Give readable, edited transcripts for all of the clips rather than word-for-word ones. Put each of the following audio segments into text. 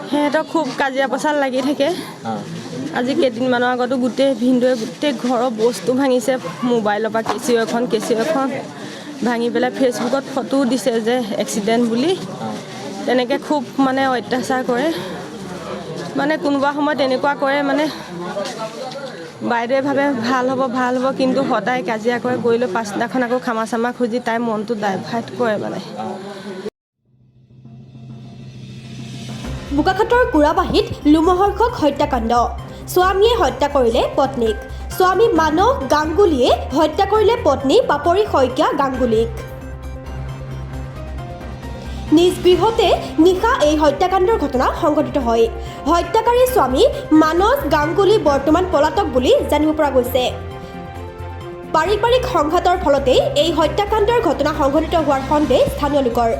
সিহঁতক খুব কাজিয়া পচাল লাগি থাকে আজি কেইদিনমানৰ আগতো গোটেই ভিনদেউৱে গোটেই ঘৰৰ বস্তু ভাঙিছে মোবাইলৰ পৰা কেচিও এখন ভাঙি পেলাই ফেচবুকত ফটো দিছে যে এক্সিডেণ্ট বুলি তেনেকৈ খুব মানে অত্যাচাৰ কৰে মানে কোনোবা সময়ত এনেকুৱা কৰে মানে বাইদেৱে ভাবে ভাল হ'ব কিন্তু সদায় কাজিয়া কৰে গৈ লৈ পাছদিনাখন আকৌ খামা চামা খুজি তাইৰ মনটো ডাইভাৰ্ট কৰে মানে বোকাখাতৰ কুৰাবাহীত লোমহৰ্ষক হত্যাকাণ্ড স্বামীয়ে হত্যা কৰিলে পত্নীক স্বামী মানস গাংগুলীয়ে হত্যা কৰিলে পত্নী পাপৰি শইকীয়া গাংগুলীক নিজ গৃহতে নিশা এই হত্যাকাণ্ডৰ ঘটনা সংঘটিত হয় হত্যাকাৰী স্বামী মানস গাংগুলী বৰ্তমান পলাতক বুলি জানিব পৰা গৈছে পাৰিবাৰিক সংঘাতৰ ফলতেই এই হত্যাকাণ্ডৰ ঘটনা সংঘটিত হোৱাৰ সন্দেহ স্থানীয় লোকৰ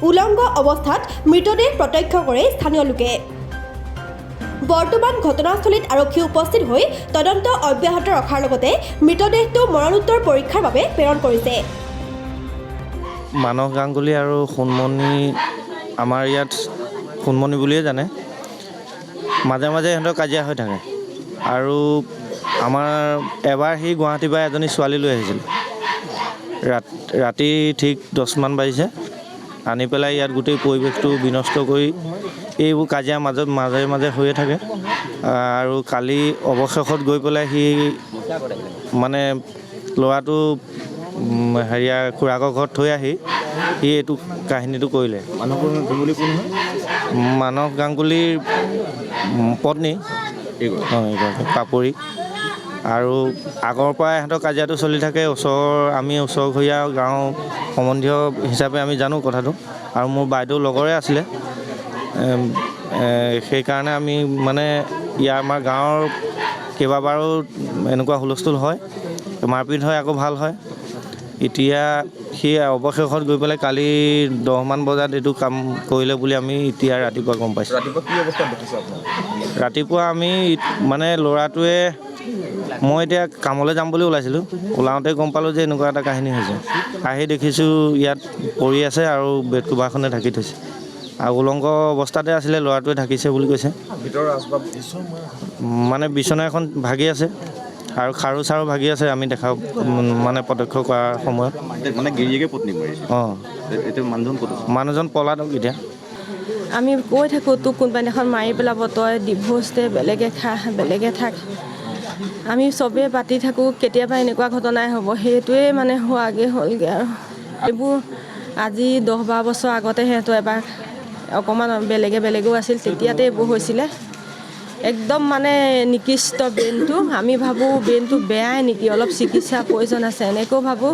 উলংগ অৱস্থাত মৃতদেহ প্ৰত্যক্ষ কৰে স্থানীয় লোকে বৰ্তমান ঘটনাস্থলীত আৰক্ষী উপস্থিত হৈ তদন্ত অব্যাহত ৰখাৰ লগতে মৃতদেহটো মৰণোত্তৰ পৰীক্ষাৰ বাবে প্ৰেৰণ কৰিছে মানস গাংগুলী আৰু সোণমণি আমাৰ ইয়াত সোণমণি বুলিয়ে জানে মাজে মাজে সিহঁতৰ কাজিয়া হৈ থাকে আৰু আমাৰ এবাৰ সি গুৱাহাটীৰ পৰা এজনী ছোৱালী লৈ আহিছিল ৰাতি ঠিক 10 মান বাজিছে আনি পেলাই ইয়াত গোটেই পৰিৱেশটো বিনষ্ট কৰি এইবোৰ কাজিয়া মাজে হৈয়ে থাকে আৰু কালি অৱশেষত গৈ পেলাই সি মানে ল'ৰাটো খুৰাকৰ ঘৰত থৈ আহি সি এইটো কাহিনীটো কৰিলে মানস গাংগুলীৰ পত্নী পাপৰি আৰু আগৰ পৰাই ইহঁতৰ কাজিয়াটো চলি থাকে আমি ওচৰঘৰীয়া গাঁও সম্বন্ধীয় হিচাপে আমি জানো কথাটো আৰু মোৰ বাইদেউ লগৰে আছিলে সেইকাৰণে আমি মানে আমাৰ গাঁৱৰ কেইবাবাৰো এনেকুৱা হুলস্থুল হয় মাৰপিট হয় আকৌ ভাল হয় এতিয়া সি অৱশেষত গৈ পেলাই কালি 10 মান বজাত এইটো কাম কৰিলে বুলি আমি এতিয়া ৰাতিপুৱা গম পাইছোঁ ৰাতিপুৱা আমি মানে ল'ৰাটোৱে মই এতিয়া কামলৈ যাম বুলি ওলাইছিলোঁ ওলাওঁতে গম পালোঁ যে এনেকুৱা এটা কাহিনী হৈছে আহি দেখিছোঁ ইয়াত পৰি আছে আৰু বেড কভাৰখনে ঢাকি থৈছে আৰু উলংগ অৱস্থাতে আছিলে ল'ৰাটোৱে ঢাকিছে বুলি কৈছে মানে বিচনা এখন ভাগি আছে আৰু খাৰু চাৰু ভাগি আছে আমি দেখা মানে প্ৰত্যক্ষ কৰাৰ সময়ত মানে গিৰিয়েকে পত্নী মাৰিছে এতিয়া মানুহজন পলাতক এতিয়া আমি কৈ থাকোঁ তোক কোনোবা দিনাখন মাৰি পেলাব তই ডিভোৰ্চ দে বেলেগে খা বেলেগে থাক আমি চবেই পাতি থাকোঁ কেতিয়াবা এনেকুৱা ঘটনাই হ'ব সেইটোৱে মানে হোৱাগৈ হ'লগৈ আৰু এইবোৰ আজি 10-12 বছৰ আগতে সিহঁতৰ এবাৰ অকণমান বেলেগেও আছিল তেতিয়াতে এইবোৰ হৈছিলে একদম মানে নিকৃষ্ট ব্ৰেইনটো আমি ভাবোঁ ব্ৰেইনটো বেয়াই নেকি অলপ চিকিৎসা প্ৰয়োজন আছে এনেকৈও ভাবোঁ